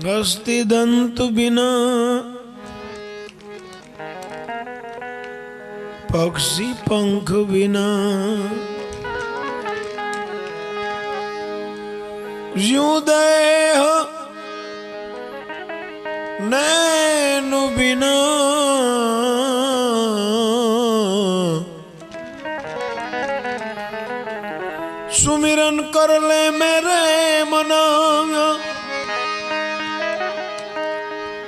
हस्ति दंत बिना पक्षी पंख बिना यूं देह नैन बिना सुमिरन कर ले मेरे मना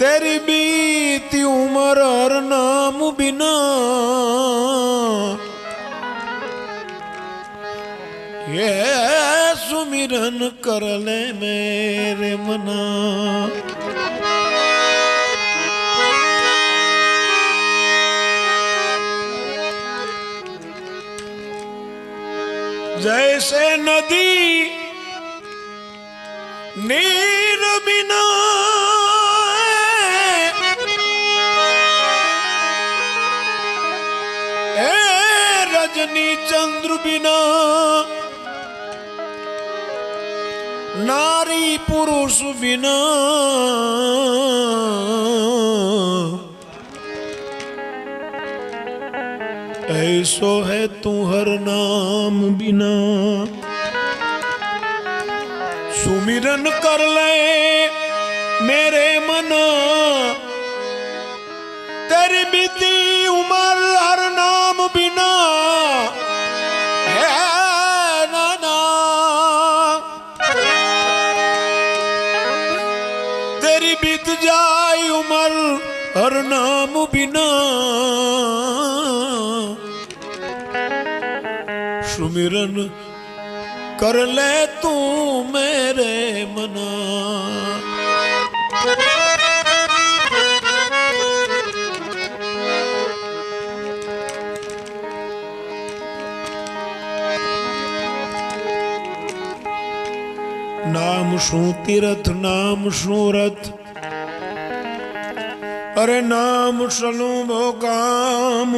तेरी बीती उम्र हर नाम बिना ये सुमिरन कर ले मेरे मना। जैसे नदी नीर बिना रजनी चंद्र बिना नारी पुरुष बिना ऐसो है तू हर नाम बिना। सुमिरन कर ले मेरे मना तेरी बीती उम्र हर नाम बिना है नाना तेरी बीत जाए उम्र हर नाम बिना। सुमिरन कर ले तू मेरे मना। नाम शू तीरथ नाम शू रथ अरे नाम सलू भो काम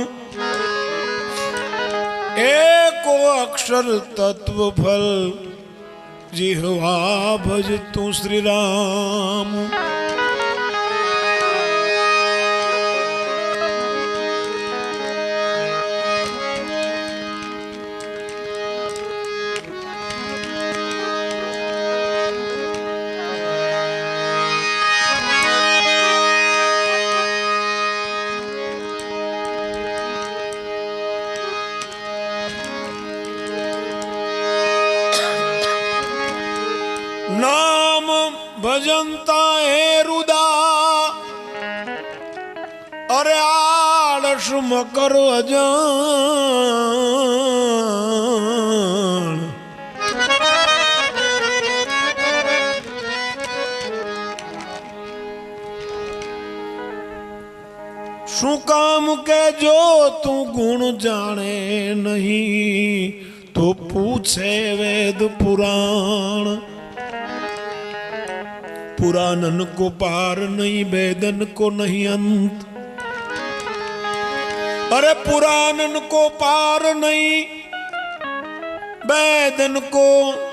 एको अक्षर तत्व फल जिह्वा भज तू श्री राम। नाम भजनता है रुदा अरे आलस मकर अजान शू काम के जो तू गुण जाने नहीं तो पूछे वेद पुराण। पुराणन को पार नहीं वेदन को नहीं अंत अरे पुराणन को पार नहीं वेदन को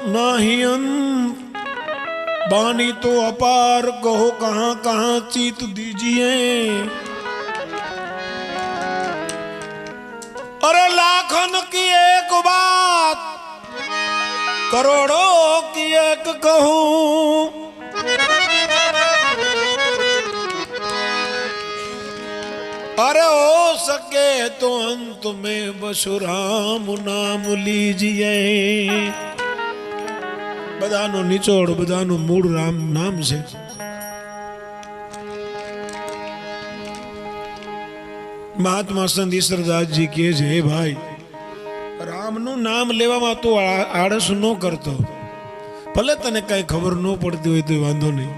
नहीं अंत। बानी तो अपार कहो कहां कहां चीत दीजिए अरे लाखन की एक बात करोड़ों की एक कहूं अरे हो सके तो अंत में बस राम नाम लीजिए। बधानो निचोड़ बधानो मूળ राम नाम से। महात्मा संत ईश्वरदास जी कहे છે भाई राम નું નામ લેવામાં તો આળસ ન કરતો ભલે તને કઈ ખબર ન પડતી હોય તો વાંધો નહીં।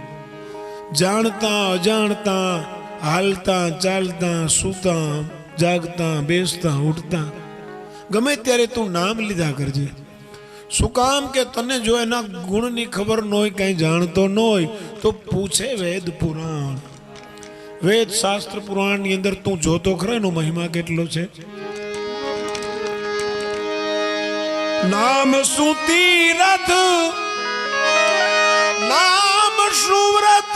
જાણતા અજાણતા હાલતા ચાલતા સૂતા જાગતા બેસતા ઉઠતા ગમે ત્યારે તું નામ લીધા કરજે. શું કામ કે તને જો એના ગુણની ખબર ન હોય, કઈ જાણતો ન હોય તો પૂછે વેદ પુરાણ. વેદ શાસ્ત્ર પુરાણ ની અંદર તું જોતો ખરો એનો મહિમા કેટલો છે. નામ શું તીરથ, નામ શું વ્રત,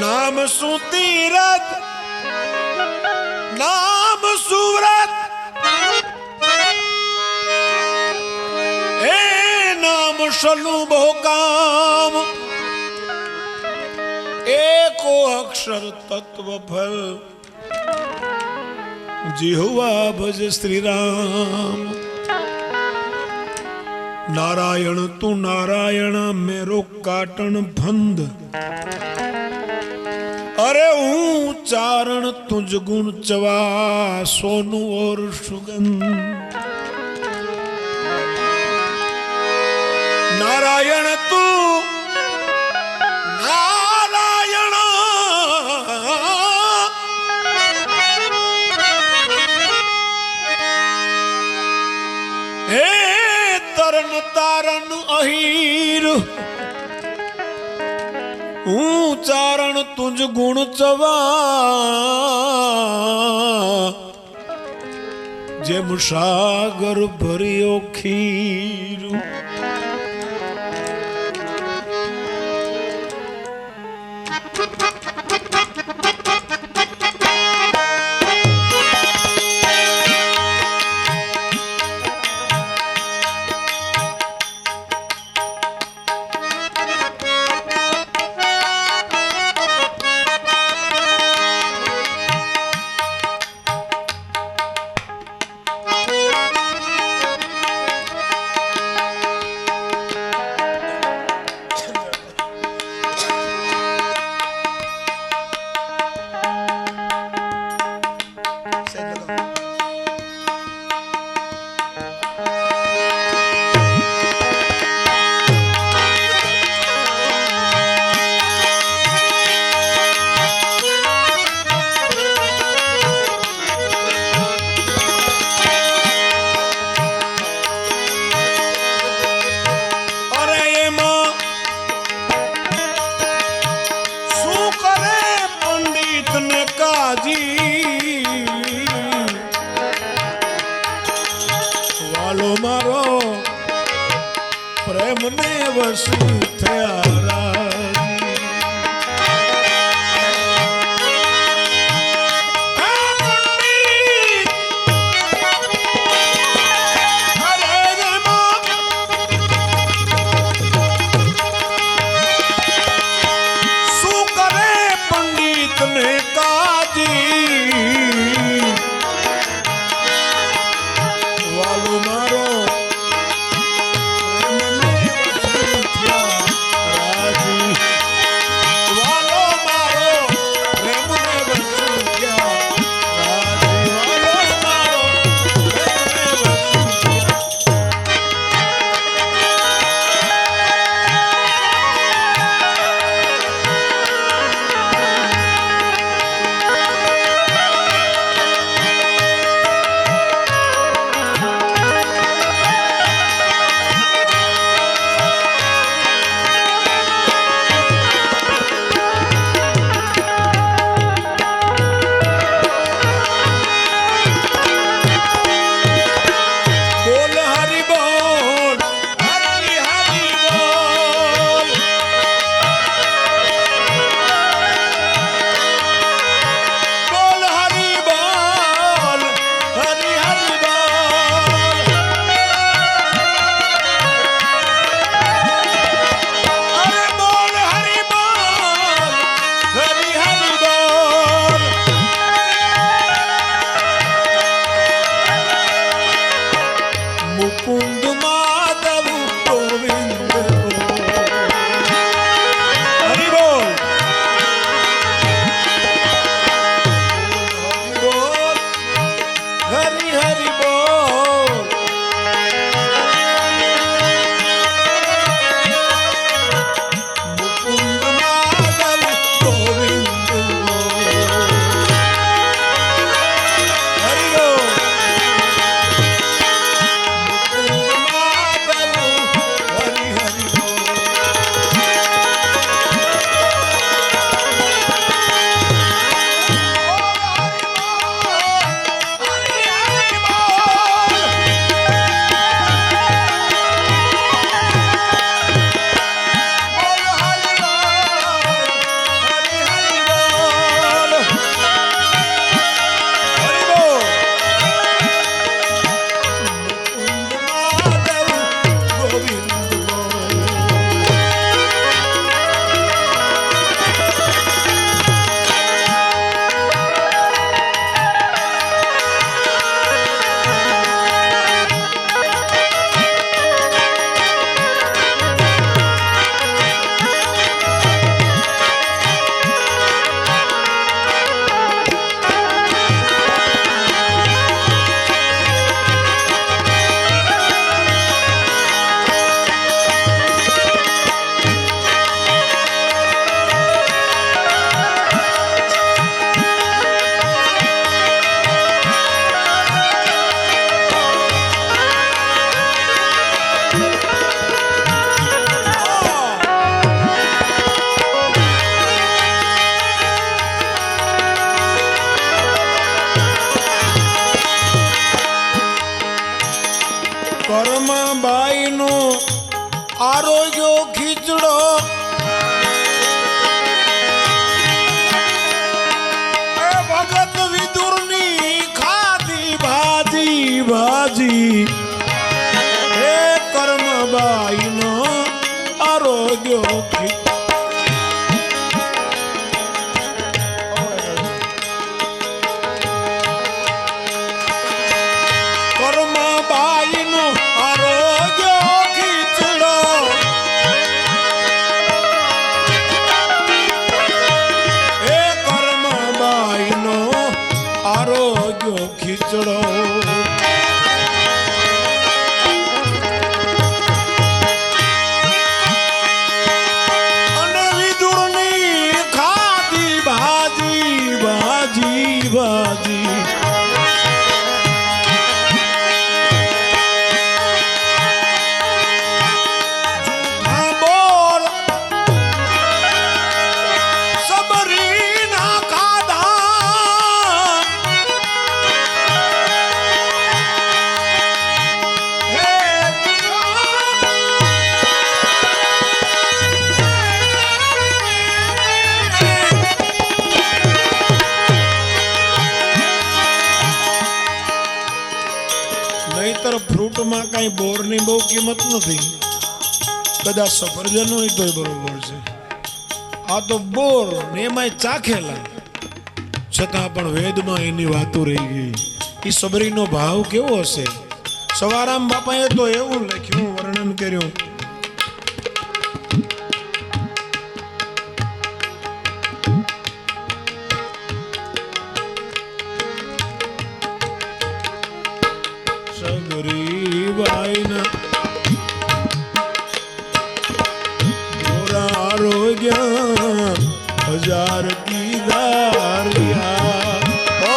નામ શું તીરથ, નામ સુવ્રત, એ નામ સલું બહુ કામ, एको अक्षर तत्व फल, जिहुआ भज श्री राम. नारायण तू नारायण मेरो काटन फंद, अरे चारण तुझ गुण चवा सोनू और सुगंध. नारायण तू नारायण, हे तरन तारन अहीर, चारण तुझ गुण चवा जेम सागर भरियो खीर. વાલો મારો પ્રેમ ને વશ થયા. વાલો મારો हरि हरि बोल। मुकुंद माधव गोविंद बोल। हरि बोल। मुकुंद माधव हरि हरि बोल। કર્મબાઈ નો આરોગ્યો ખીચડો એ ભગત વિદુરની ખાધી ભાજી ભાજી એ કર્મબાઈ નો આરોગ્યો ખીચડો ખીચડો અને વિદુરની ખાધી ભાજી ભાજી ભાજી फ्रूट में कई बोर ની બહુ કિંમત નથી કદાચ સફરજન હોય તોય બરોબર છે આ તો બોર ને એમાંય ચાખેલા છતાં પણ વેદમાં એની વાતો રહી ગઈ એ સબરીનો ભાવ કેવો હશે સવારામ બાપાએ તો એવું લખ્યું વર્ણન કર્યું સબરીબાઈના મોરા આરોગ્યા હજાર કી દારિયા ઓ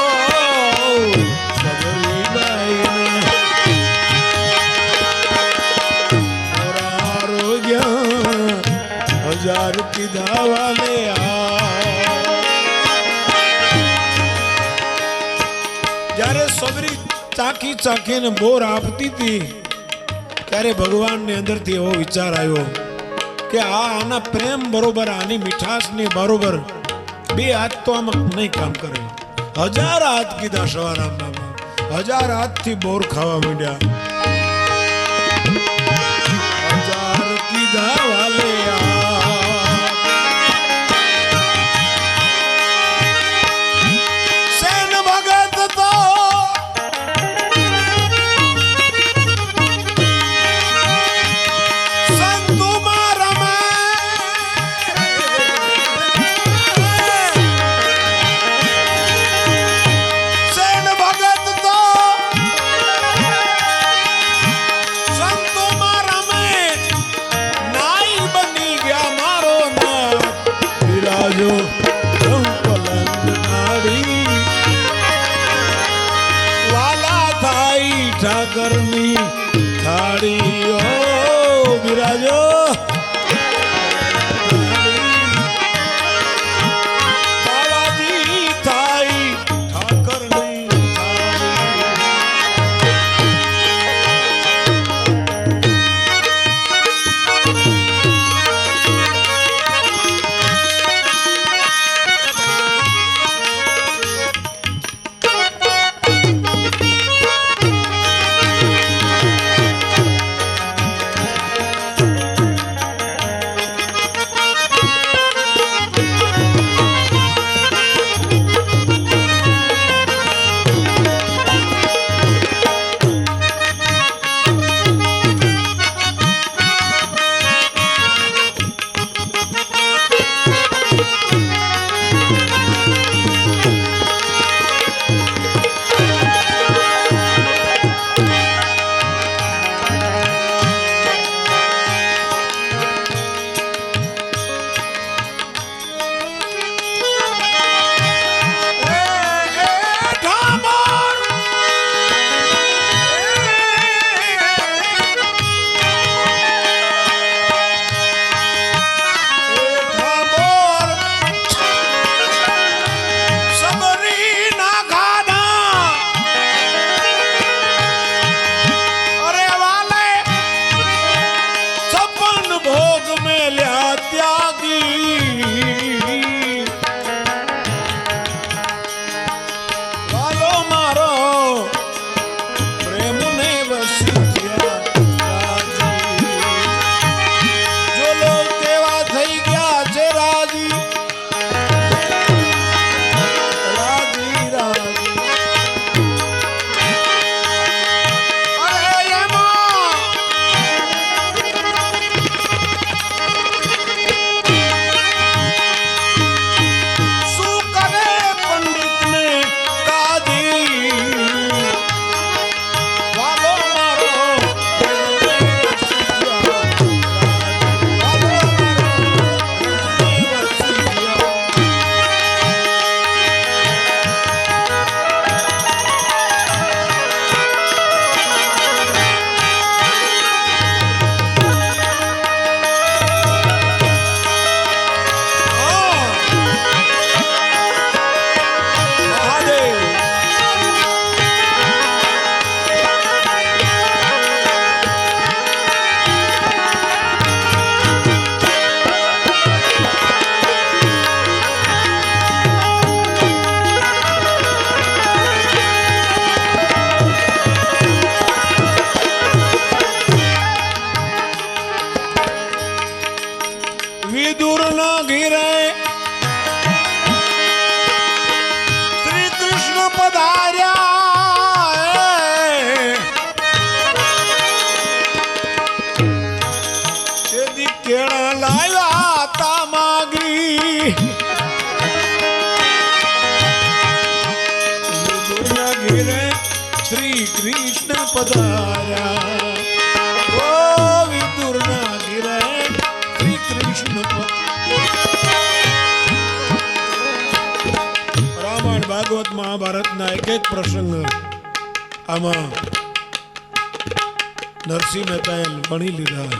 સબરીબાઈના મોરા આરોગ્યા હજાર કી દાવાલે જ્યારે સબરી ચાખી ચાખીને બોર આપતી હતી ત્યારે ભગવાનને અંદરથી એવો વિચાર આવ્યો કે આના પ્રેમ બરોબર આની મીઠાશ ની બરોબર બે હાથ તો આમાં નહીં કામ કરે 1000 હાથ કીધા સવારામ બાબા 1000 હાથ થી બોર ખાવા માંડ્યા 1000 કીધા વાલે ઠાકરની થાળી ઓ બિરાજો શ્રી કૃષ્ણ પધાર્યા ઓ વિદુરના ઘેરે શ્રી કૃષ્ણ રામાયણ ભાગવત મહાભારતના એક એક પ્રસંગ આમાં નરસિંહ મહેતાએ ભણી લીધા.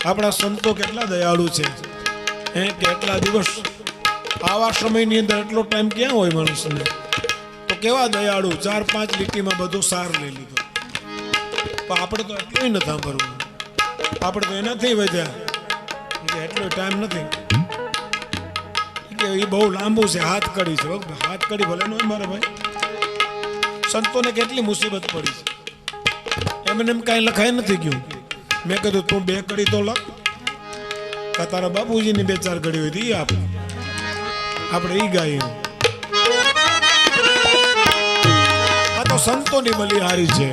આપણા સંતો કેટલા દયાળુ છે કેટલા દિવસ આવા સમયની અંદર એટલો ટાઈમ ક્યાં હોય માણસને, તો કેવા દયાળુ 4-5 લીટીમાં બધો સાર લઈ લીધો. પણ આપણે તો એટલું નથી સાંભળવું, આપણે તો એનાથી વધ્યા એટલો ટાઈમ નથી કે એ બહુ લાંબુ છે, હાથ કડી છે. હાથ કડી ભલે ન હોય મારા ભાઈ, સંતોને કેટલી મુસીબત પડી છે, એમને એમ કાંઈ લખાય નથી ગયું. મેં કીધું તું 2 કડી તો લખ, કે તારા બાપુજીની 2-4 કડી હોય તો એ આપણે ઈ ગાઈએ. આ તો સંતોની બલિહારી છે.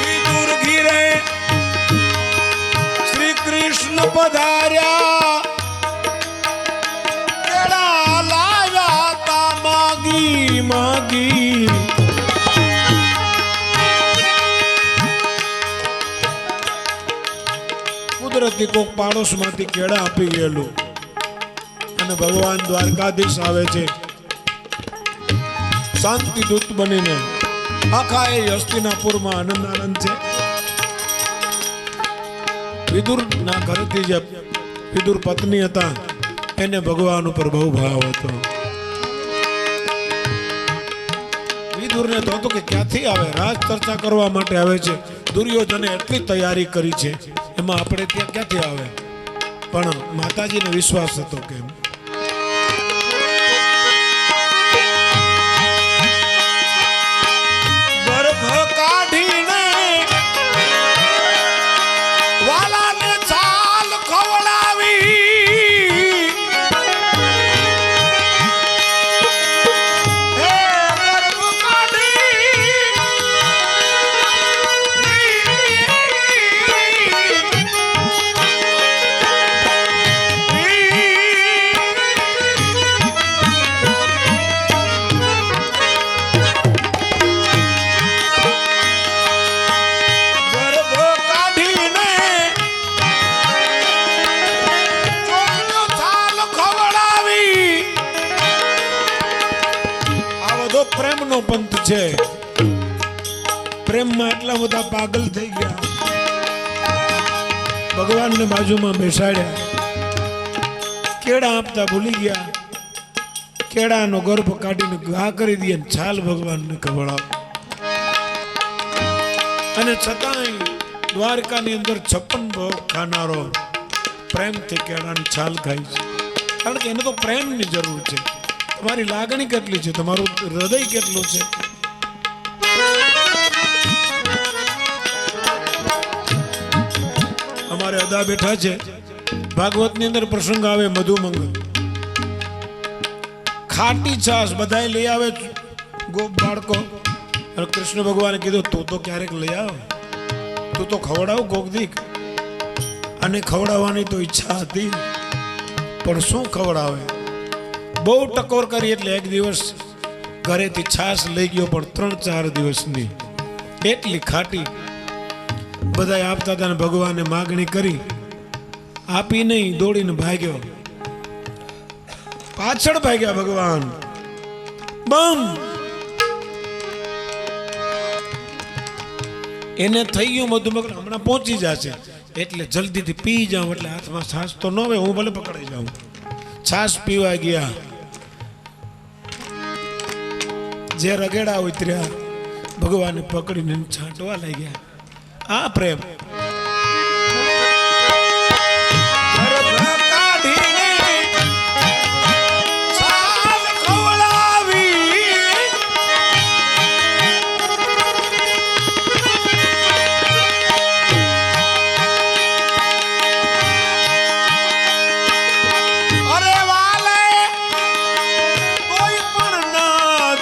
વિદુર ઘીરે શ્રી કૃષ્ણ પધાર્યા, કેળા લાવ્યા તા માગી માગી. કુદરતી કોક પાડોશ માંથી કેળા આપી ગયેલું અને ભગવાન દ્વારકાધીશ આવે છે શાંતિ દૂત બનીને. આખા એ હસ્તિનાપુરમાં આનંદ આનંદ છે. વિદુર ના ઘરેથી જે વિદુર પત્ની હતા એને ભગવાન ઉપર બહુ ભાવ હતો. વિદુરને તો હતું કે ક્યાંથી આવે, રાજ ચર્ચા કરવા માટે આવે છે. દુર્યોધને એટલી તૈયારી કરી છે, એમાં આપણે ત્યાં ક્યાંથી આવે. પણ માતાજીને વિશ્વાસ હતો કે ગર્ભ કાઢીને વાલાને છાલ ખવડાવી, પ્રેમનો પંથ છે. પ્રેમમાં એટલા બધા પાગલ થઈ ગયા, ભગવાનને બાજુમાં બેસાડ્યા, કેળા આપતા ભૂલી ગયા, કેળાનો ગર્ભ કાઢીને ઘા કરી દે, છાલ ભગવાનને ખવડાવ. અને છતાંય દ્વારકાની અંદર 56 ભોગ ખાનારો પ્રેમથી કેળાની છાલ ખાય છે. કારણ કે એને તો પ્રેમની જરૂર છે. તમારી લાગણી કેટલી છે, તમારું હૃદય કેટલું છે. અમારે અદા બેઠા છે, ભાગવતની અંદર પ્રસંગ આવે મધુમંગલ, ખાટી છાશ બધાય લઈ આવે ગોપ બાળકો, અને કૃષ્ણ ભગવાને કીધું તું તો ક્યારેક લઈ આવ, તું તો ખવડાવ કોકદીક. અને ખવડાવવાની તો ઈચ્છા હતી, પણ શું ખવડાવે. બહુ ટકોર કરી એટલે એક દિવસ ઘરેથી છાશ લઈ ગયો, પણ 3-4 દિવસની એટલી ખાટી. બધાય આપતા હતા, ભગવાને માગણી કરી, આપી નહીં, દોડીને ભાગ્યો. પાછળ ભાગ્યા ભગવાન, બમ. એને થઈ ગયું મધુમગર હમણાં પહોંચી જશે, એટલે જલ્દીથી પી જાઉં, એટલે હાથમાં છાશ તો ન હોય, હું ભલે પકડાઈ જાઉં. છાશ પીવા ગયા, જે રગેડા ઉતર્યા ભગવાને પકડીને છાંટવા લાગ્યા. આ પ્રેમ.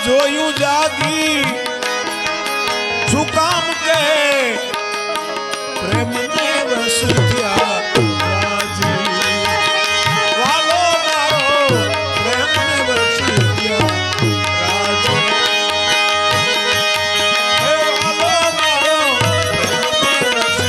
જોયું જાગી શું કામ કે પ્રેમ ને વસ થયા રાજી, વાલો મારો પ્રેમ ને વસ થયા રાજી, હે વાલો મારો પ્રેમ ને વસ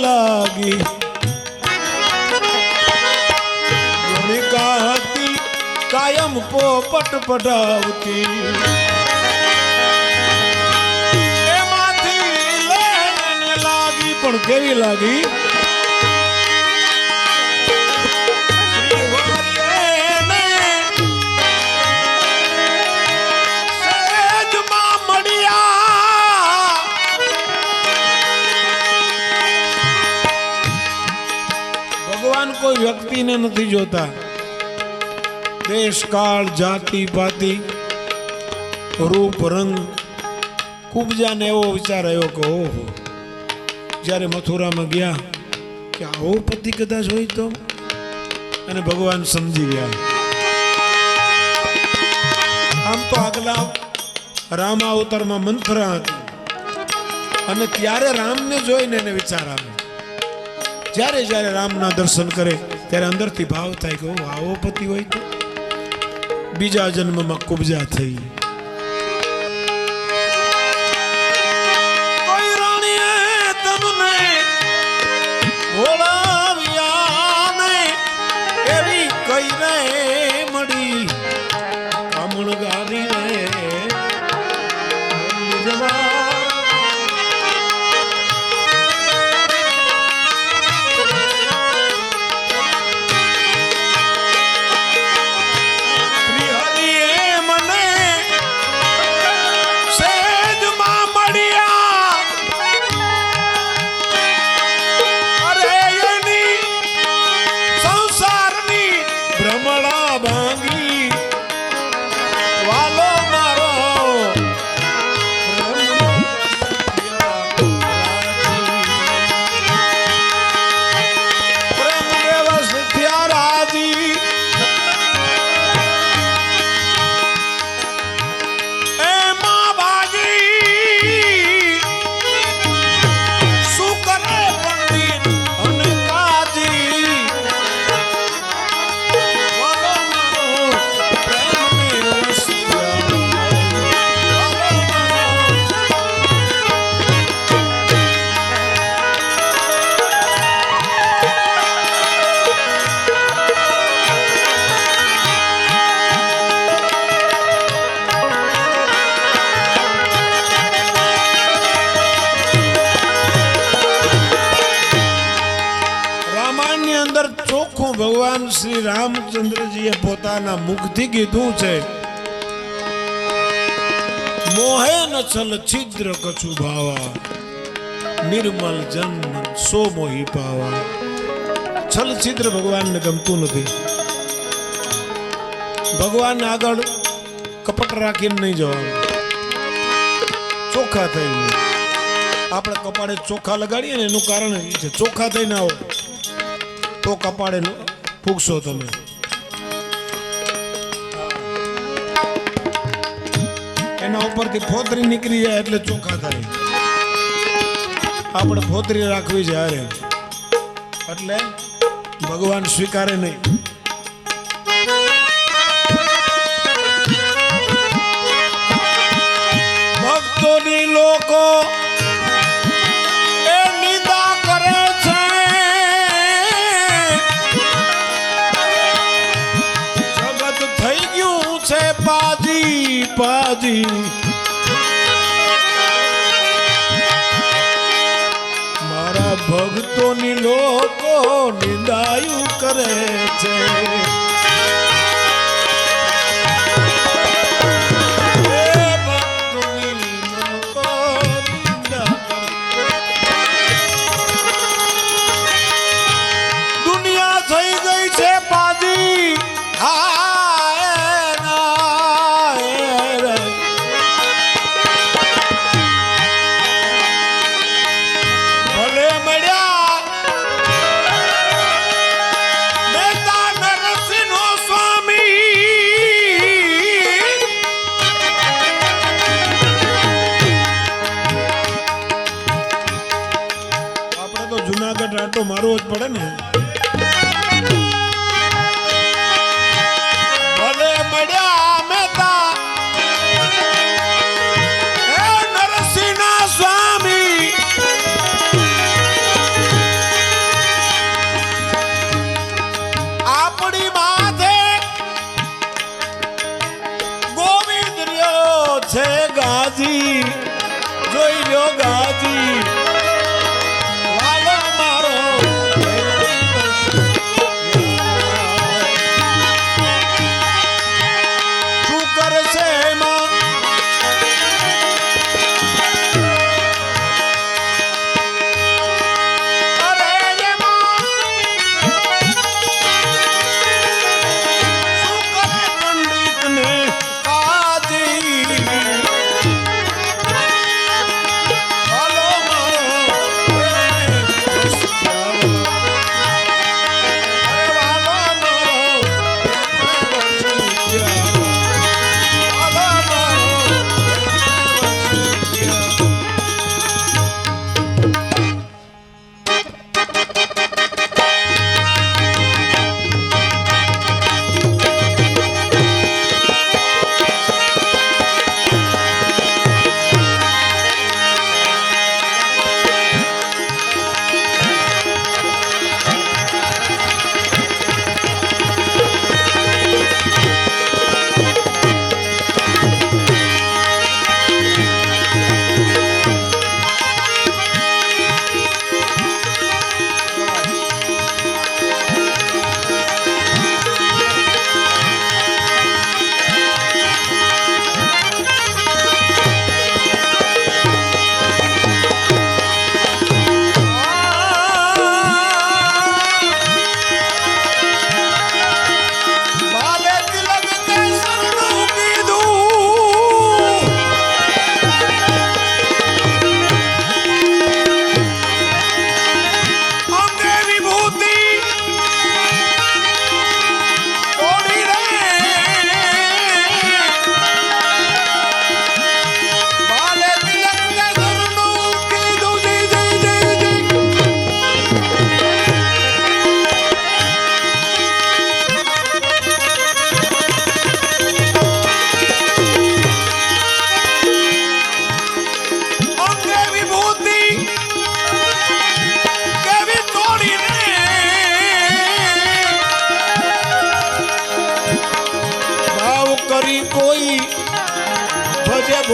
લાગી ગણિકા હતી કાયમ પોપટ પડાવતી એમાંથી લેને પણ કેવી લાગી ભગવાન કોઈ વ્યક્તિને નથી જોતા દેશ કાળ જાતિ પાતિ રૂપ રંગ કુબજાને એવો વિચાર આવ્યો કે ઓહો જ્યારે મથુરામાં ગયા કે આવો પતિ કદાચ હોય તો અને ભગવાન સમજી ગયા આમ તો આગલા રામ અવતારમાં મંથરા હતી અને ત્યારે રામને જોઈને એને વિચાર આવે જ્યારે જ્યારે રામના દર્શન કરે ત્યારે અંદરથી ભાવ થાય કે આવો પતિ હોય તો બીજા જન્મમાં કુબજા થઈ કોઈ રાણીએ તમને બોલાવ્યા ને એવી કઈ રે મળી કામણ ગારી રે ભગવાન શ્રી રામચંદ્રજીએ પોતાના મુખથી કીધું છે મોહે ન છલ છિદ્ર કછુ ભાવા નિર્મલ જન સો મોહી પાવા છલ છિદ્ર ભગવાનને ગમતું નથી ભગવાન આગળ કપટ રાખીને નહીં જવાનું ચોખ્ખા થઈને આપણે કપાળે ચોખ્ખા લગાડીએ ને એનું કારણ એ છે ચોખ્ખા થઈને આવો તો કપાળે ફૂગશો તમે એના ઉપરથી ફોતરી નીકળી જાય એટલે ચોખ્ખા થાય આપણે ફોતરી રાખવી છે હારે એટલે ભગવાન સ્વીકારે નહીં ભક્તોની લોકો પાજી મારા ભક્તોની લોકો નિંદાયું કરે છે દુનિયા થઈ ગઈ છે પાજી આટો મારવો જ પડે ને ભલે મળ્યા મહેતા નરસિંહના સ્વામી આપણી માથે ગોવિંદ રહ્યો છે ગાજી જોઈ લો ગાજી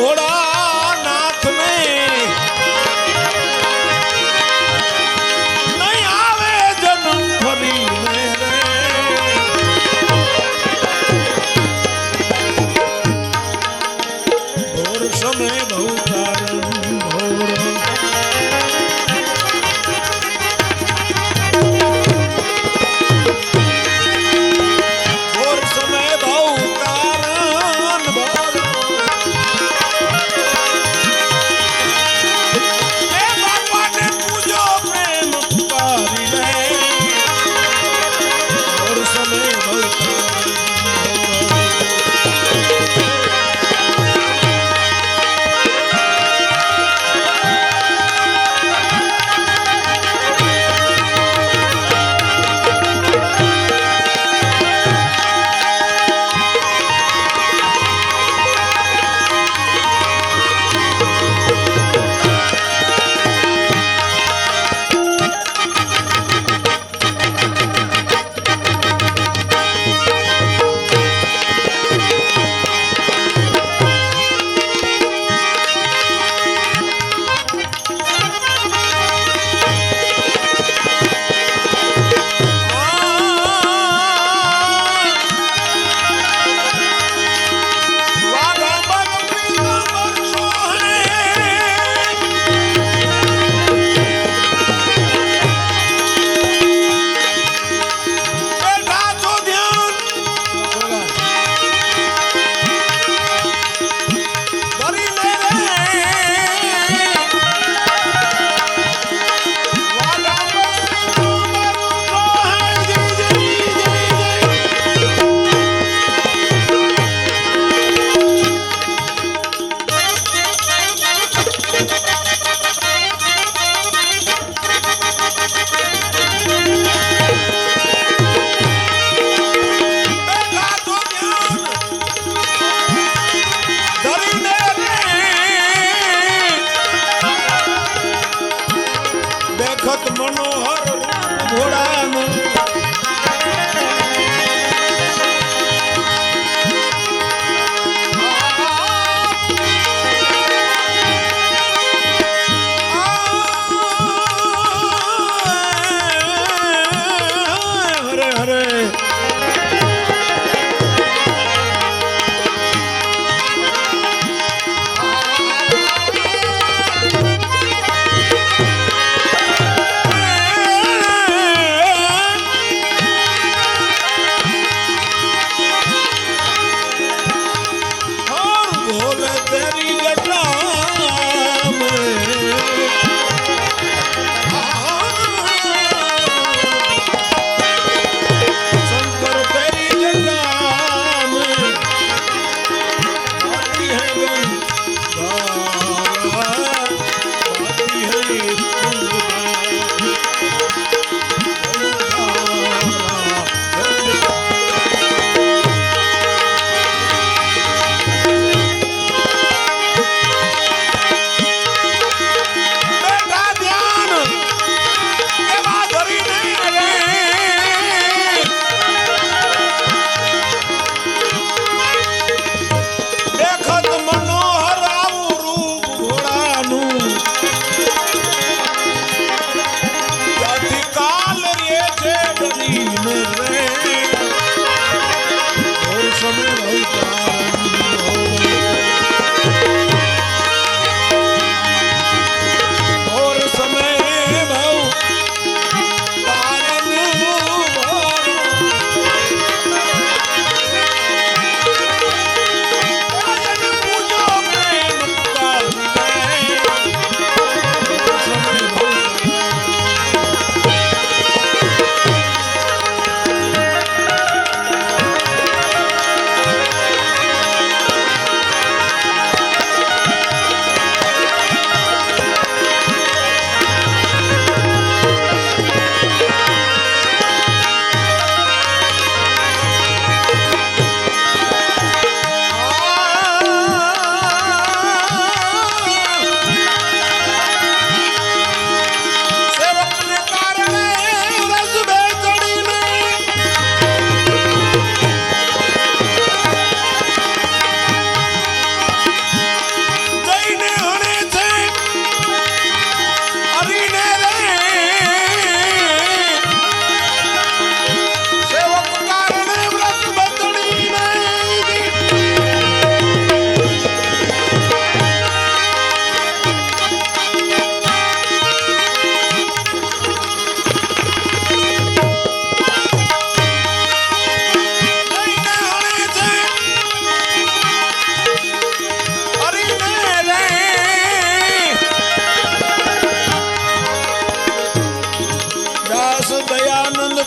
ભોળાનાથ ને નહીં આવે જન્મ ફરીને રે ભોર સમય બહુ તારણ ભોર ભોર સમય બહુ તારણ ભોર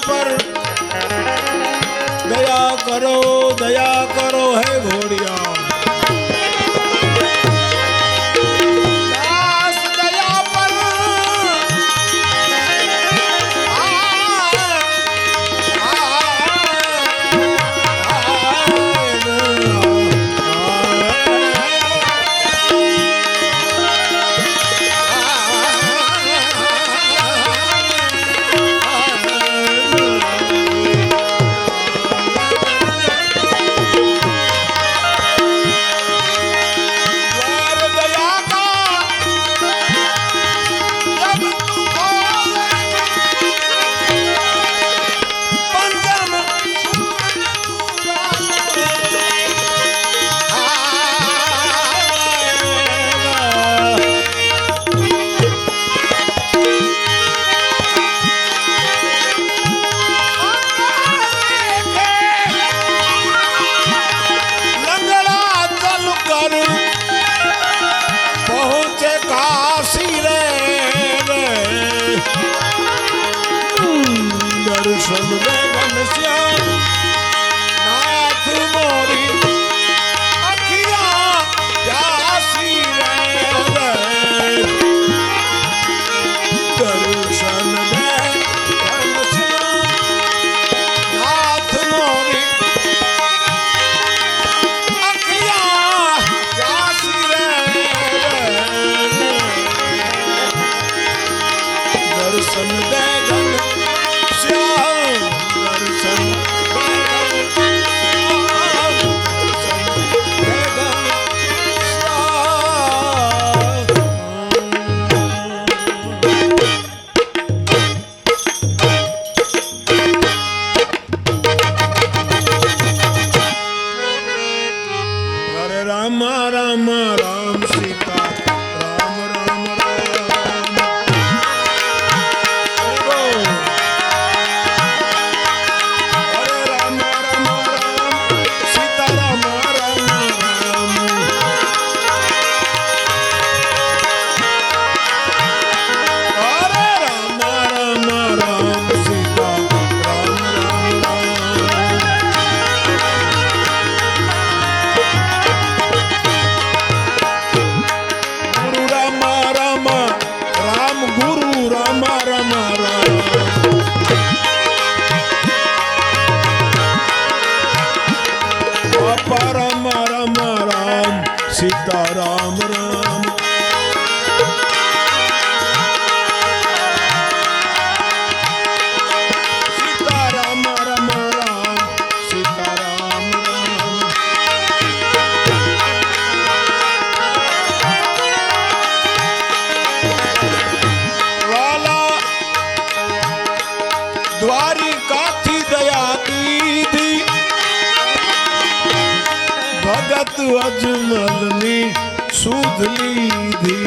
पर दया करो है घोड़िया। दास दया पर दर्शन दे घनश्याम नाथ मोरी अखियां प्यासी रे। दर्शन दे घनश्याम नाथ मोरी अखियां प्यासी रे। दर्शन दे राम राम राम सीता राम राम राम। हरे राम राम राम सीता राम राम राम। हरे राम राम राम सीता राम राम राम। राम राम राम सीता राम राम। सीता राम राम राम सीता राम राम। वाला द्वारिका थी दया दीदी भगत अजमलनी सुध लीधी।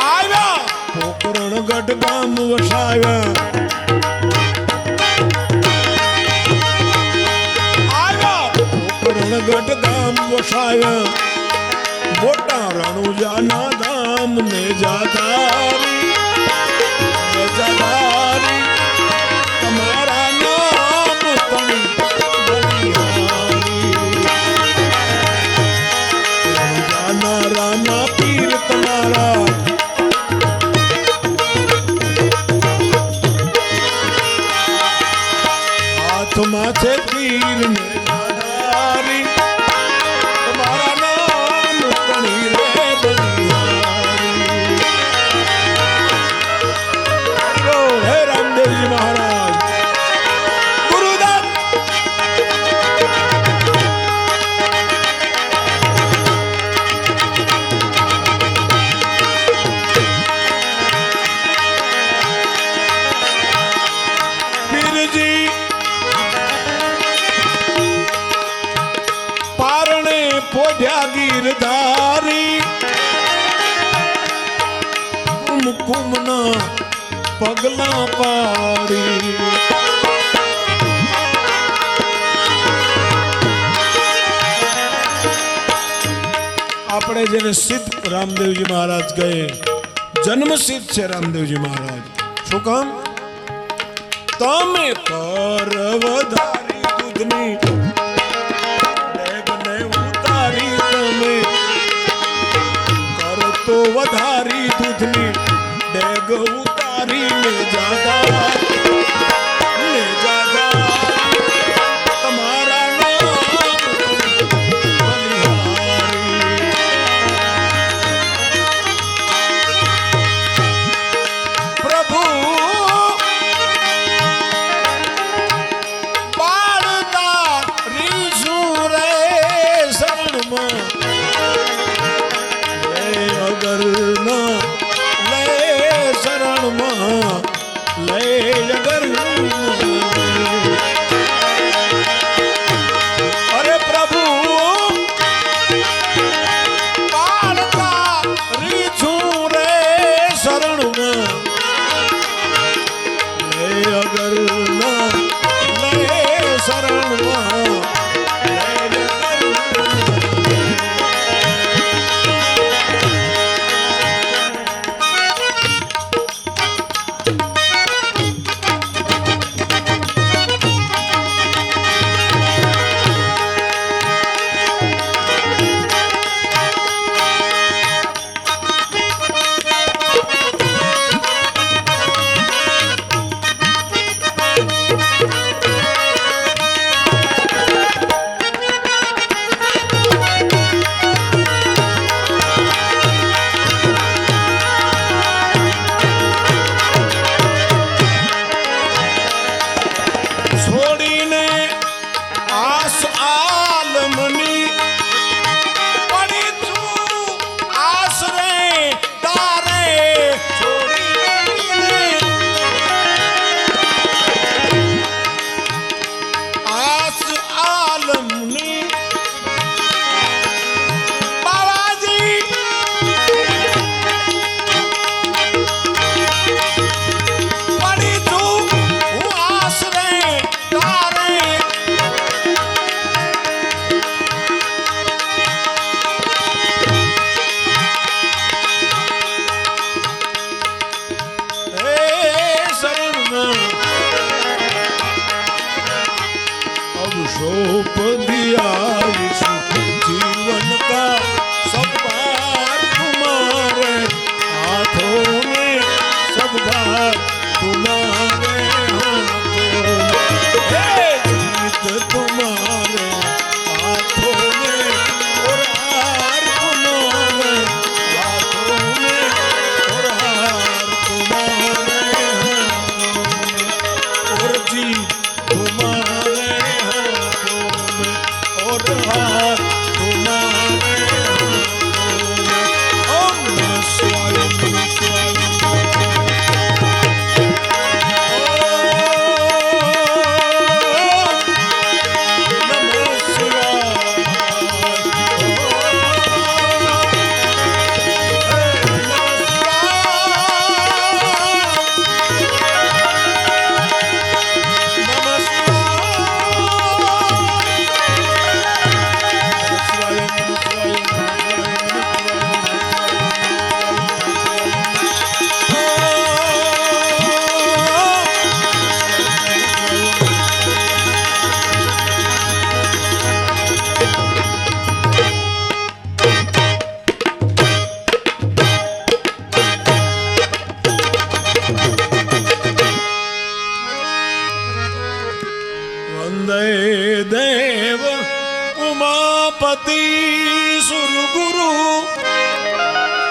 आया पोकरण गढ़ गाम वसाया। आया पोकरण गढ़ गाम वसाया। मोटा रणुजा ना धाम ने जाधारी तुम्हारा नाम तनी राना राना पीर तुम्हारा। हाथ माथे पीर ने जाधारी तुम्हारा नाम तनी रे बलिहारी। हे रामदेव जी महाराज गुरुदत्त। पीर जी पारणे पोढ़्या गिरधारी। कुमकुमना पगला पाड़ी। આપણે જેને સિદ્ધ રામદેવજી મહારાજ કહે, જન્મ સિદ્ધ છે રામદેવજી મહારાજ। શું કામ? તમે પર વધારી દૂધની ડેગને ઉતારી, તમે કર તો વધારી દૂધની ડેગ ઉતારી લે જાદા, લે જાદા તમારા નામ બલિહારી. પ્રભુ પાડતા રીઝું રે શરણમાં લે અગર ના લે શરણમાં લે અગર અરે પ્રભુ પાડતા રીઝું રે શરણમાં લે અગર ના લે શરણમાં લે અગર છોડીને આસ આલમની પડી તું આસરે તારે, છોડીને આસ આલમની બાવાજી પડી તું હું આસરે તારે. हे शरण में अब सौंप दिया यीशु जीवन का सब भार तुम्हारे हाथों में, सब भार तुम्हारे हाथों में, हे जीत तुम्हारे हाथों में और हार तुम्हारे हाथों में और हार तुम्हारे हाथों में और जीत तुम्हारे हाथों में और हार तुम्हारे हाथों में. ओम नमः शिवाय, ओम नमः शिवाय, ओम नमः वंदे देव उमापति सुरगुरु,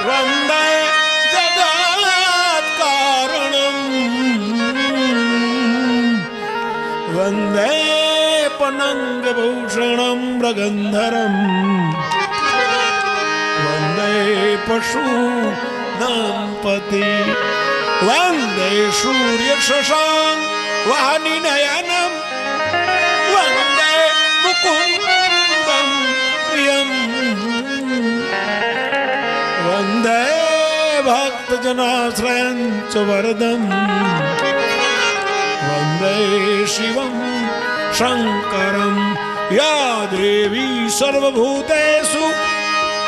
वंदे जगत कारणम, वंदे पनंग भूषणम मृगंधरम, वंदे पशु नामपति, वंदे सूर्य शशांक वाहनी नयनम, वंदे मुकुंदम प्रियम, वंदे भक्त जनाश्रयं च वरदम, वंदे शिवं शंकरं या देवी सर्वभूतेषु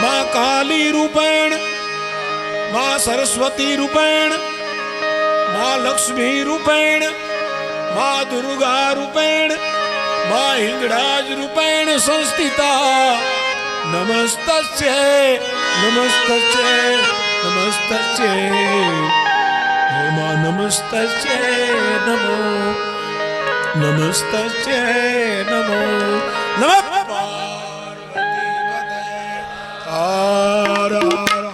मां काली रूपेण, मां सरस्वती रूपेण, मां लक्ष्मी रूपेण मां दुर्गा रूपेण मां हिंगड़ाज रूपेण संस्थिता नमस्तस्यै नमस्तस्यै नमस्तस्यै हे मां नमस्तस्यै नमो नमस्तस्यै नमो नमः पार्वती पतये हर हर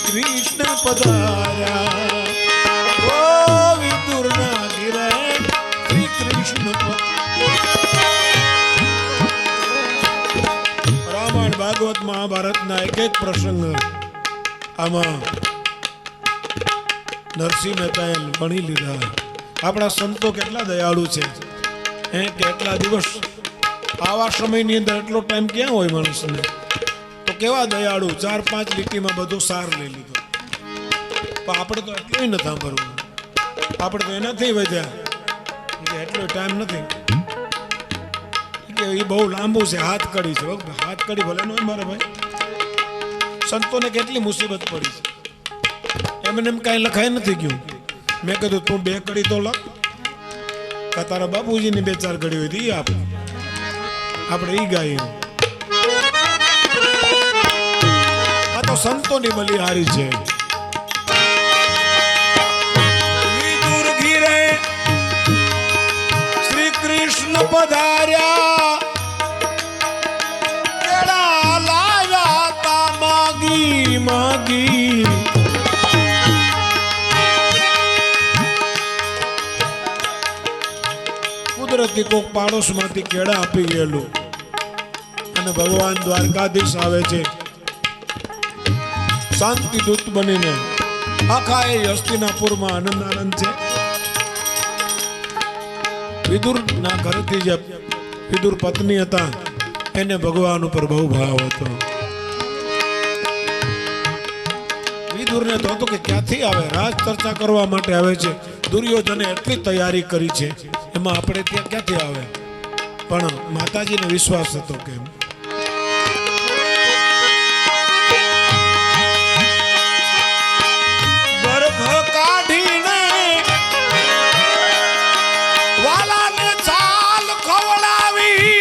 कृष्ण पधारा ओ विदुर ना गिरे श्री कृष्ण रामायण भागवत महाभारत ना एक प्रसंग आमा नरसिंह मेहताए भणी लीधा। अपना संतो केटला दयाळु छे કેટલા દિવસ આવા સમયની અંદર એટલો ટાઈમ ક્યાં હોય માણસને કેવા દયાળુ 4-5 લીટીમાં બધો સાર લઈ લીધો. પણ આપણે તો એટલું નથી સાંભળવું. આપણે તો એનાથી વધ્યા એટલો ટાઈમ નથી કે એ બહુ લાંબુ છે. હાથ કડી છે. હાથ કડી ભલે ન હોય મારા ભાઈ. સંતોને કેટલી મુસીબત પડી છે. એમને એમ કાંઈ લખાય નથી ગયું. મેં કીધું તું 2 કડી તો લખ. તારા બાપુજીની 2-4 કડી હોય ઈ આપણે ઈ ગાઈએ. આ તો સંતોની બલિહારી છે. વિદુર ઘીરે શ્રી કૃષ્ણ પધાર્યા, કેળા લાવ્યા તા માગી માગી. કુદરતી કોક પાડોશ માંથી કેળા આપી ગયેલું અને ભગવાન દ્વારકાધીશ આવે છે શાંતિ દૂત બનીને. આખા એ હસ્તિનાપુરમાં આનંદ આનંદ છે. વિદુર ના ઘરેથી જે વિદુર પત્ની હતા એને ભગવાન ઉપર બહુ ભાવ હતો. વિદુરને તો હતું કે ક્યાંથી આવે, રાજ ચર્ચા કરવા માટે આવે છે. દુર્યોધને એટલી તૈયારી કરી છે, એમાં આપણે ત્યાં ક્યાંથી આવે. પણ માતાજીને વિશ્વાસ હતો કે ગર્ભ કાઢીને વાલાને છાલ ખવડાવી,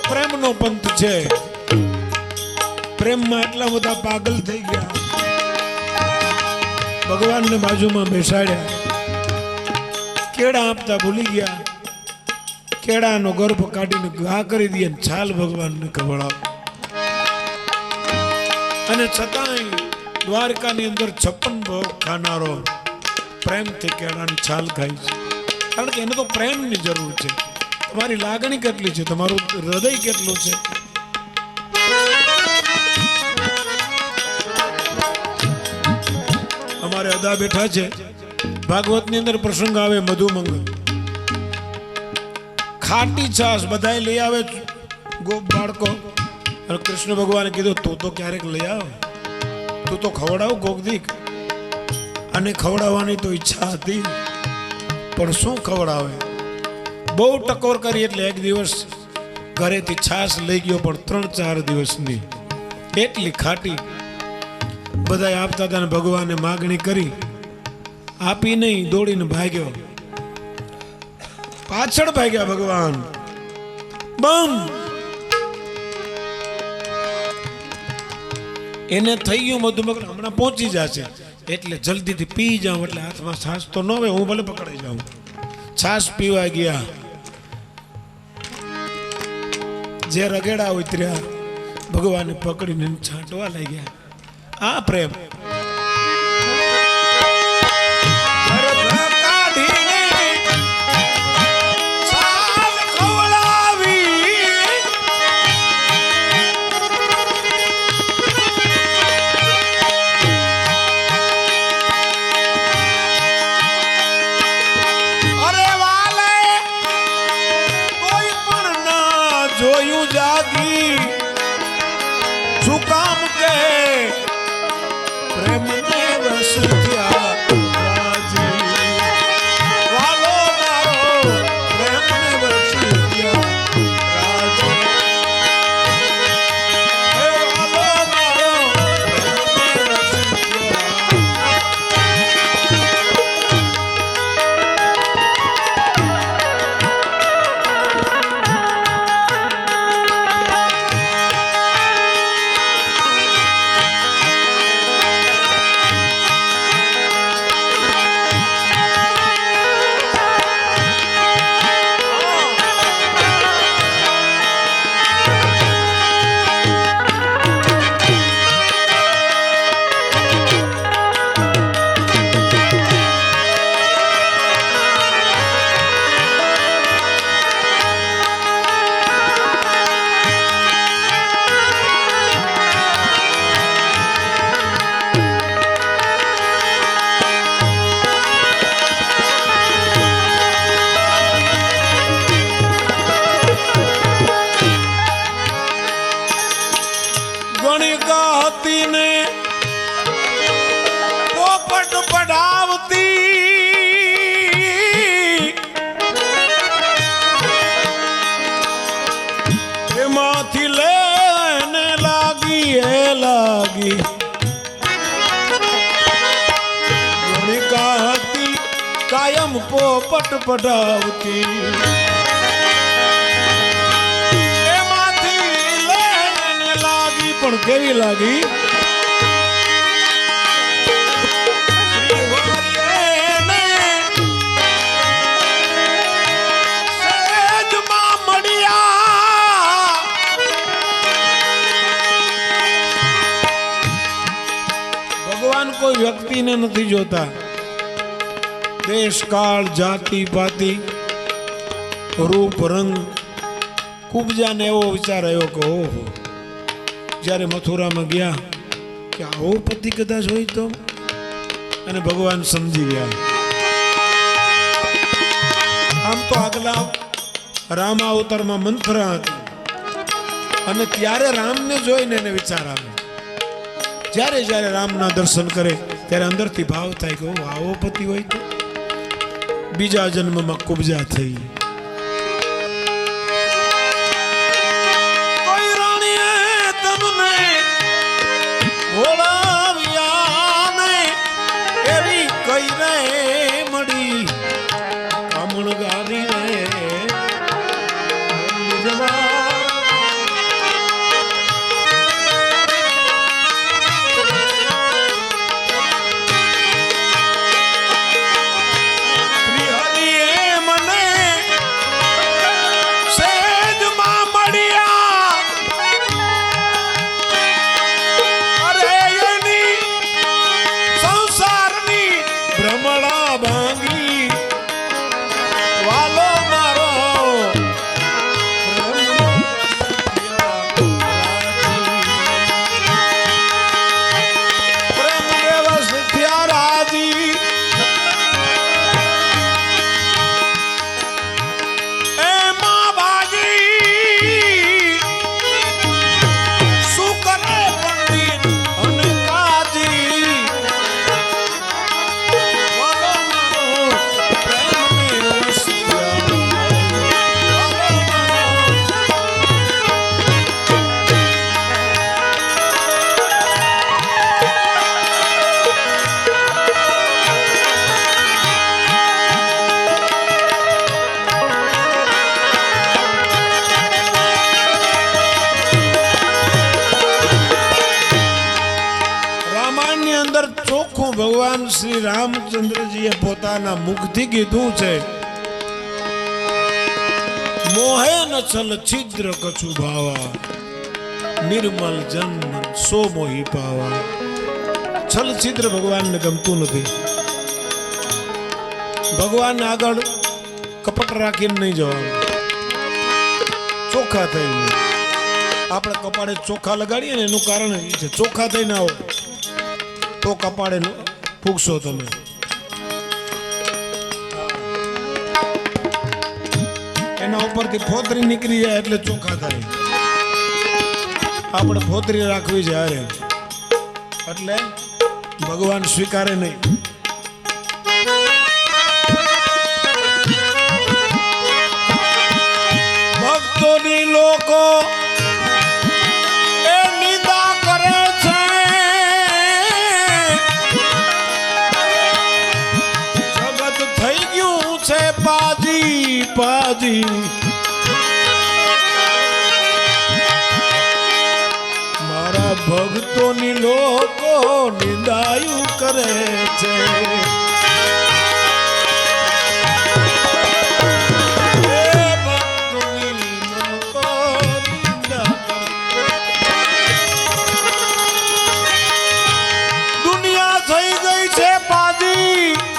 પ્રેમનો પંથ છે. પ્રેમમાં એટલા બધા પાગલ થઈ ગયા. ભગવાનને બાજુમાં બેસાડ્યા, કેળા આપતા ભૂલી ગયા. કેળાનો ગર્ભ કાઢીને ઘા કરી દે, છાલ ભગવાનને ખવડાવ. અને છતાંય દ્વારકાની અંદર 56 ભોગ ખાનારો પ્રેમથી કેળાની છાલ ખાય છે. કારણ કે એને તો પ્રેમની જરૂર છે. તમારી લાગણી કેટલી છે, તમારું હૃદય કેટલું છે. અમારે અદા બેઠા છે. ભાગવતની અંદર પ્રસંગ આવે મધુમંગલ. ખાટી છાશ બધાય લઈ આવે ગોપ બાળકો. અને કૃષ્ણ ભગવાને કીધું તું તો ક્યારેક લઈ આવ, તું તો ખવડાવ ગોગદીક. અને ખવડાવવાની તો ઈચ્છા હતી, પણ શું ખવડાવે. બહુ ટકોર કરી એટલે એક દિવસ ઘરેથી છાશ લઈ ગયો, પણ 3-4 દિવસની એટલી ખાટી. બધા આપતા હતા ને ભગવાને માગણી કરી, આપી નહીં, દોડીને ભાગ્યો. પાછળ ભાગ્યા ભગવાન. બમ એને થઈ ગયું મધુમગર હમણાં પહોંચી જશે એટલે જલ્દીથી પી જાઉં. એટલે હાથમાં છાશ તો ન હોય, હું ભલે પકડાઈ જાઉં. છાશ પીવા ગયા, જે રગેડા ઉતર્યા ભગવાને પકડીને છાંટવા લાગ્યા. આ પ્રેમ. पट पढ़ावती एमांथी लेने लागी है लागी गणिका हती कायम पोपट पढ़ावती एमांथी लेने लागी पण केवी लागी कोई व्यक्ति ने नहीं जोता देश काल जाति पाति रूप रंग कुबजा ने एवो विचार आयो कि ओहो જ્યારે મથુરામાં ગયા કે આવો પતિ કદાચ હોય તો અને ભગવાન સમજી ગયા આમ તો આગલા રામ અવતારમાં મંથરા હતી અને ત્યારે રામને જોઈને એને વિચાર આવે જ્યારે જ્યારે રામના દર્શન કરે ત્યારે અંદરથી ભાવ થાય કે આવો પતિ હોય તો બીજા જન્મમાં કુબજા થઈ કોઈ રાણીએ તમને ભોળાવ્યા ને એવી કઈ રે મળી કામણગારી રે જવા ભગવાન શ્રી રામચંદ્રજીએ પોતાના મુખથી કીધું છે મોહે ન છલ છિદ્ર કછુ ભાવા નિર્મલ જન સો મોહી પાવા છલ છિદ્ર ભગવાનને ગમતું નથી ભગવાન આગળ કપટ રાખીને નહીં જવાનું ચોખ્ખા થઈને આપણે કપાળે ચોખ્ખા લગાડીએ ને એનું કારણ એ છે ચોખ્ખા થઈને આવો તો કપાળે ફૂગશો તમે એના ઉપરથી ફોતરી નીકળી જાય એટલે ચોખ્ખા થાય આપણે ફોતરી રાખવી છે હારે એટલે ભગવાન સ્વીકારે નહીં ભક્તોની લોકો પાજી મારા ભક્તોની લોકો નિંદાયું કરે છે દુનિયા થઈ ગઈ છે પાજી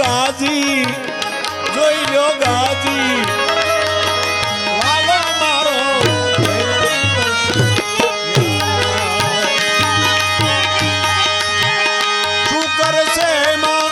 ગાજી જોઈ લો ગાજી વાલો મારો શું કરશે માં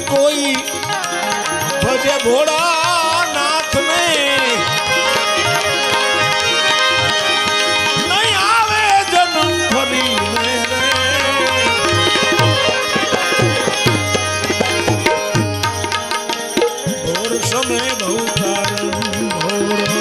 कोई भजे भोड़ा नाथ में नहीं आवे जन्म फली मेरे भोर समय बहुत कारण भोर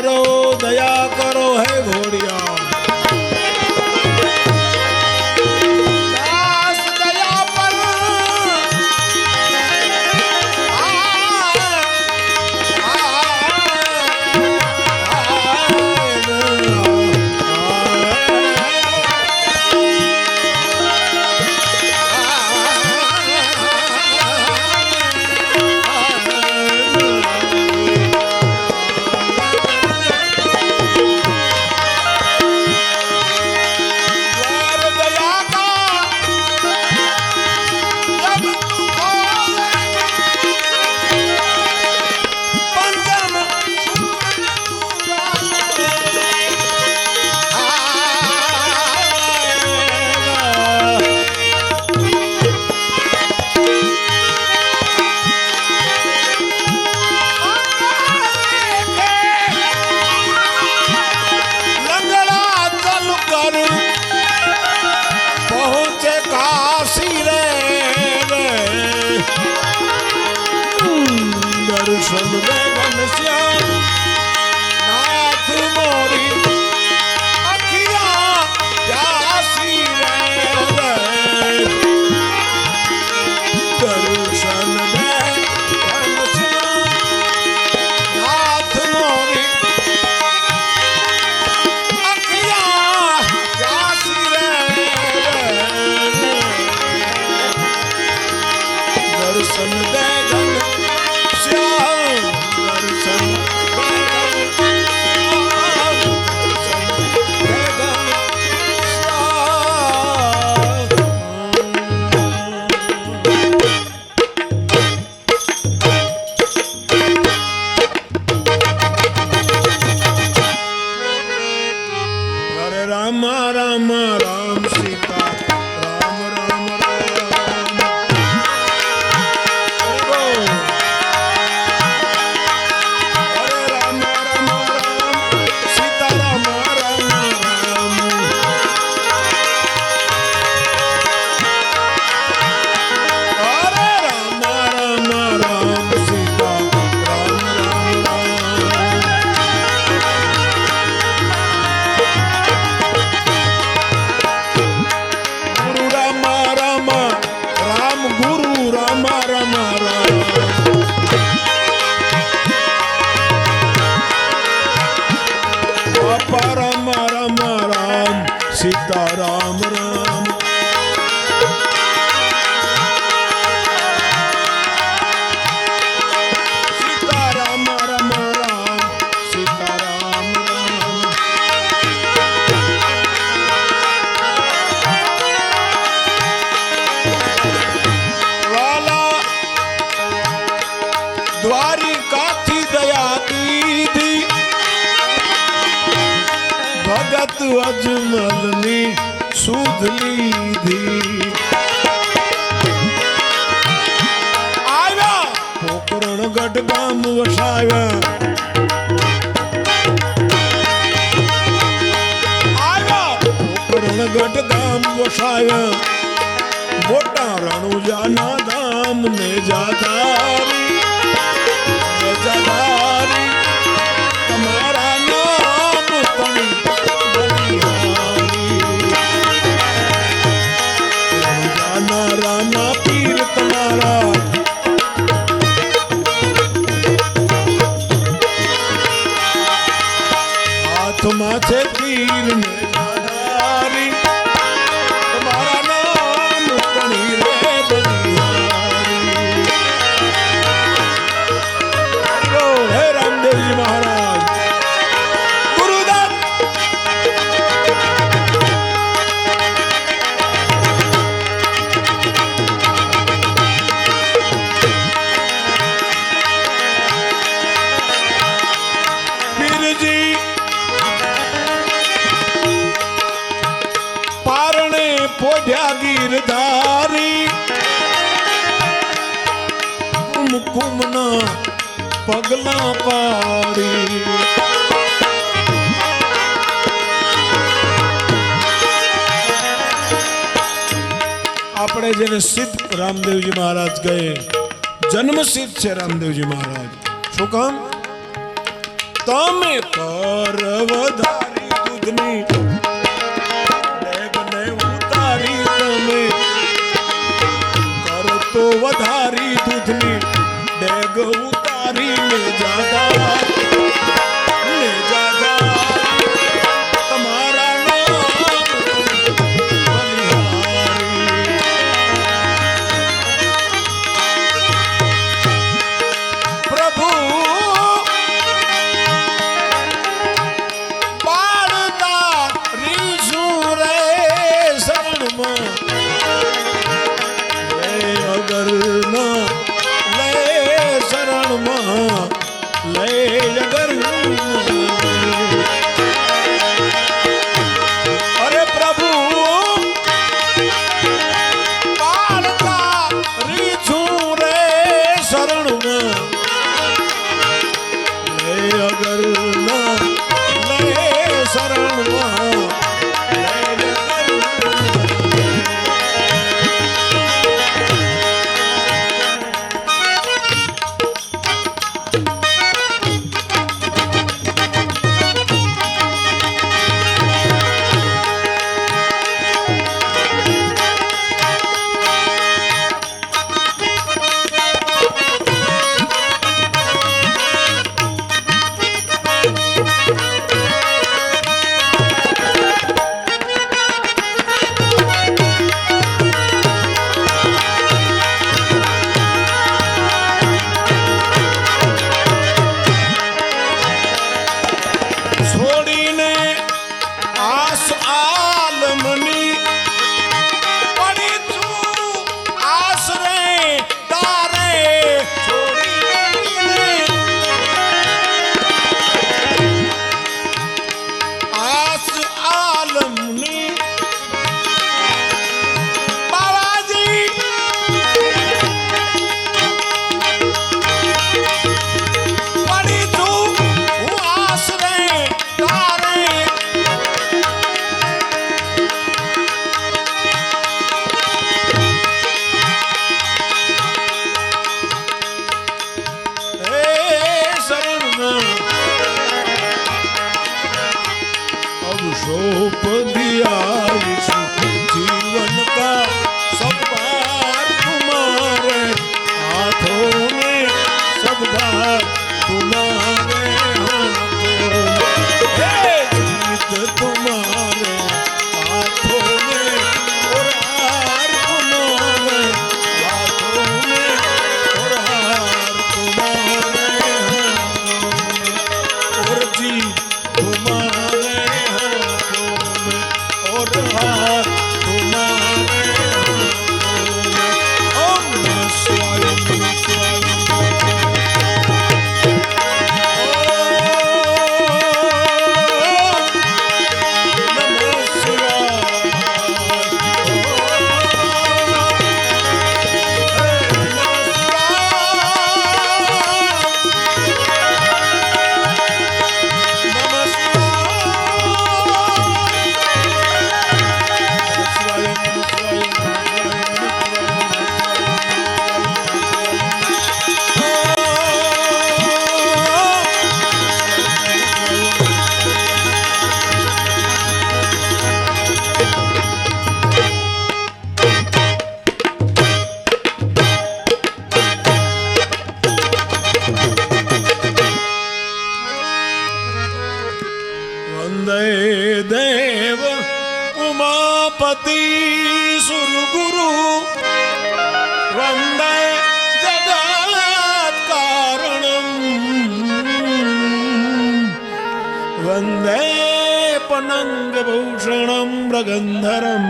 दया करो है घोड़िया अजमलनी सूद लीधी आया पोकरण गढ़ गाम वसाया आया पोकरण गढ़ गाम वसाया मोटा रणुजा ना धाम ने जाधारी तुम्हारा नाम तनी राना पीर तुम्हारा हाथ माथे पीर ने जाधारी तुम्हारा नाम तनी रे बलिहारी हे रामदेव जी महाराज गुरुदत्त गिरधारी कुमकुमना पगला पारी આપણે જેને સિદ્ધ રામદેવજી મહારાજ કહે જન્મ સિદ્ધ છે રામદેવજી મહારાજ શું કામ તમે કર વધારી દૂધની ડેગને ઉતારી તમે કર તો વધારી દૂધની ડેગ ઉતારી લે જાદા તમારા सौंप दिया जीवन का सब भार तुम्हारे हाथों में, सब भार तुम्हारे हाथों में, जीत तुम्हारे हाथों में और हार तुम्हारे हाथों में और हार तुम्हारे हाथों में और जीत तुम्हारे और हाथ तुम्हारे हाथों में। ओम नमः शिवाय नमः शिवाय देव उमापति सुरगुरु वंदे जगत कारणम वंदे पनंग भूषणम मृगंधरम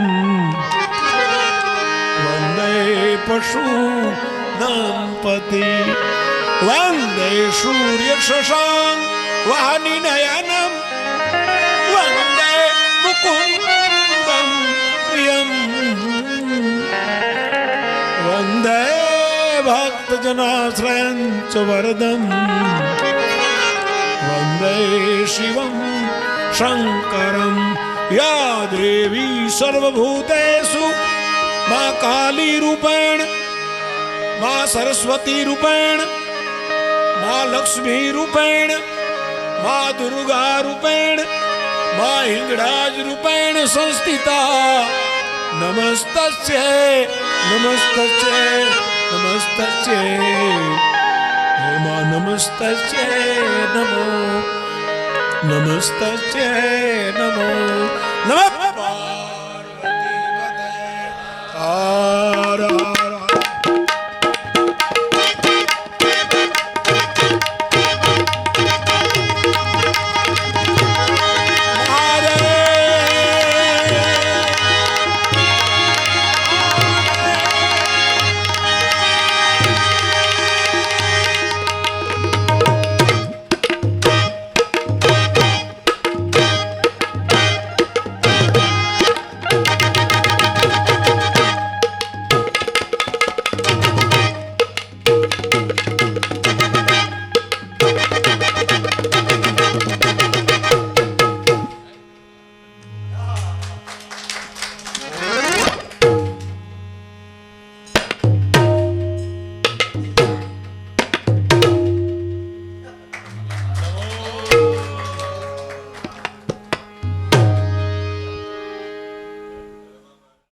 वंदे पशु नामपति वंदे सूर्य शशांक वाहनी नयनम वंदे मुकुंदम प्रियम वंदे भक्त जनाश्रयं च वरदम वंदे शिवं शंकरं या देवी सर्वभूतेषु मां काली रूपेण मां सरस्वती रूपेण मां लक्ष्मी रूपेण મા દુર્ગા રૂપેણ મા હિંગળાજ રૂપેણ સંસ્થિતા નમસ્તસ્ય નમસ્તસ્ય નમસ્તસ્ય હે મા નમસ્તસ્ય નમો નમસ્તસ્ય નમો નમઃ